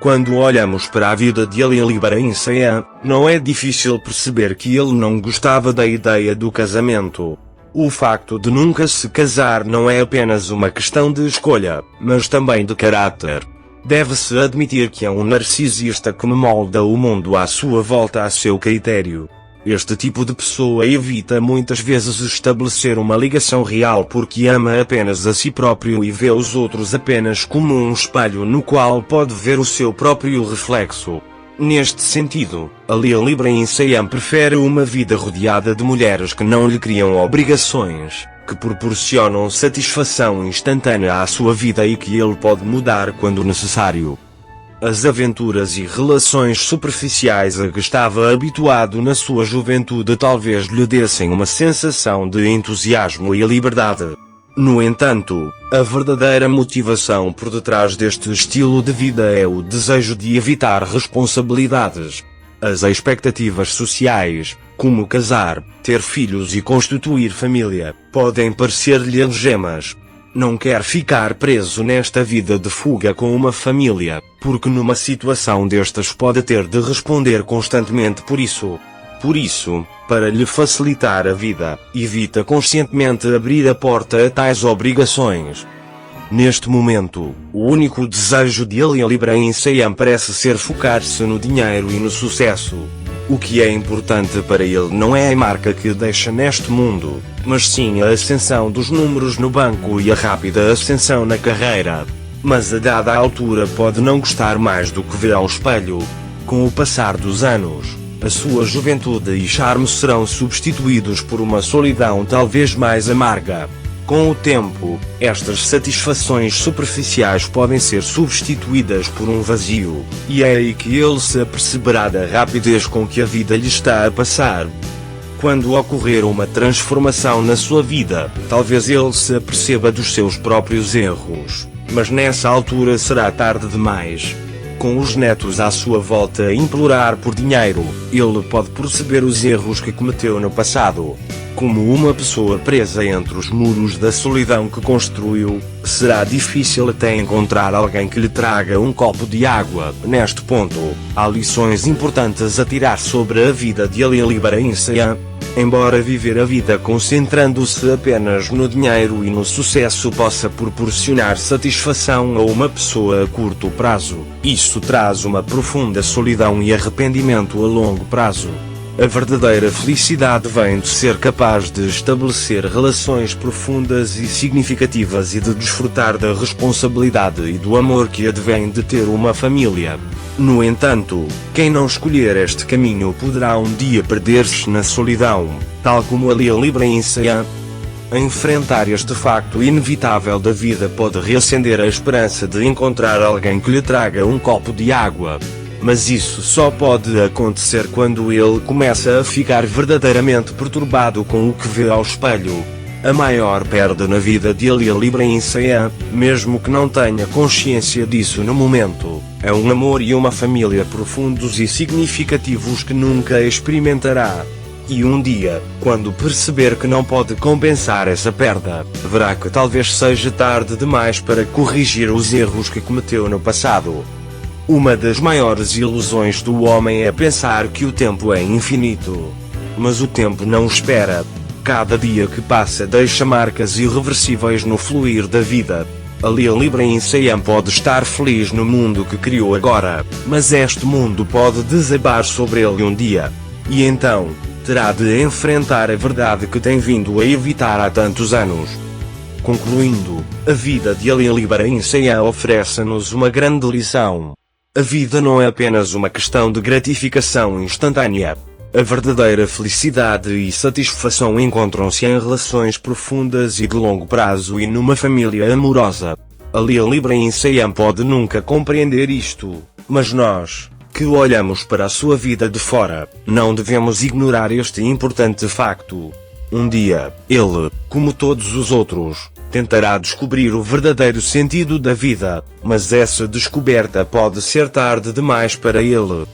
Quando olhamos para a vida de Ali Ibrahim Sayyan, não é difícil perceber que ele não gostava da ideia do casamento. O facto de nunca se casar não é apenas uma questão de escolha, mas também de caráter. Deve-se admitir que é um narcisista que molda o mundo à sua volta a seu critério. Este tipo de pessoa evita muitas vezes estabelecer uma ligação real porque ama apenas a si próprio e vê os outros apenas como um espelho no qual pode ver o seu próprio reflexo. Neste sentido, Ali Ibrahim Sayyan prefere uma vida rodeada de mulheres que não lhe criam obrigações, que proporcionam satisfação instantânea à sua vida e que ele pode mudar quando necessário. As aventuras e relações superficiais a que estava habituado na sua juventude talvez lhe dessem uma sensação de entusiasmo e liberdade. No entanto, a verdadeira motivação por detrás deste estilo de vida é o desejo de evitar responsabilidades. As expectativas sociais, como casar, ter filhos e constituir família, podem parecer-lhe algemas. Não quer ficar preso nesta vida de fuga com uma família, porque numa situação destas pode ter de responder constantemente por isso. Por isso, para lhe facilitar a vida, evita conscientemente abrir a porta a tais obrigações. Neste momento, o único desejo de Ali Ibrahim Sayyan parece ser focar-se no dinheiro e no sucesso. O que é importante para ele não é a marca que deixa neste mundo, mas sim a ascensão dos números no banco e a rápida ascensão na carreira. Mas a dada altura pode não gostar mais do que vê ao espelho. Com o passar dos anos, a sua juventude e charme serão substituídos por uma solidão talvez mais amarga. Com o tempo, estas satisfações superficiais podem ser substituídas por um vazio, e é aí que ele se aperceberá da rapidez com que a vida lhe está a passar. Quando ocorrer uma transformação na sua vida, talvez ele se aperceba dos seus próprios erros, mas nessa altura será tarde demais. Com os netos à sua volta a implorar por dinheiro, ele pode perceber os erros que cometeu no passado. Como uma pessoa presa entre os muros da solidão que construiu, será difícil até encontrar alguém que lhe traga um copo de água. Neste ponto, há lições importantes a tirar sobre a vida de Ali Ibrahim Sayyan. Embora viver a vida concentrando-se apenas no dinheiro e no sucesso possa proporcionar satisfação a uma pessoa a curto prazo, isso traz uma profunda solidão e arrependimento a longo prazo. A verdadeira felicidade vem de ser capaz de estabelecer relações profundas e significativas e de desfrutar da responsabilidade e do amor que advém de ter uma família. No entanto, quem não escolher este caminho poderá um dia perder-se na solidão, tal como Ali Ibrahim Sayyan. Enfrentar este facto inevitável da vida pode reacender a esperança de encontrar alguém que lhe traga um copo de água. Mas isso só pode acontecer quando ele começa a ficar verdadeiramente perturbado com o que vê ao espelho. A maior perda na vida de Ali Ibrahim Sayyan, mesmo que não tenha consciência disso no momento, é um amor e uma família profundos e significativos que nunca experimentará. E um dia, quando perceber que não pode compensar essa perda, verá que talvez seja tarde demais para corrigir os erros que cometeu no passado. Uma das maiores ilusões do homem é pensar que o tempo é infinito. Mas o tempo não espera. Cada dia que passa deixa marcas irreversíveis no fluir da vida. Ali Ibrahim Sayyan pode estar feliz no mundo que criou agora, mas este mundo pode desabar sobre ele um dia. E então, terá de enfrentar a verdade que tem vindo a evitar há tantos anos. Concluindo, a vida de Ali Ibrahim Sayyan oferece-nos uma grande lição. A vida não é apenas uma questão de gratificação instantânea. A verdadeira felicidade e satisfação encontram-se em relações profundas e de longo prazo e numa família amorosa. Ali Ibrahim Sayyan pode nunca compreender isto, mas nós, que olhamos para a sua vida de fora, não devemos ignorar este importante facto. Um dia, ele, como todos os outros, tentará descobrir o verdadeiro sentido da vida, mas essa descoberta pode ser tarde demais para ele.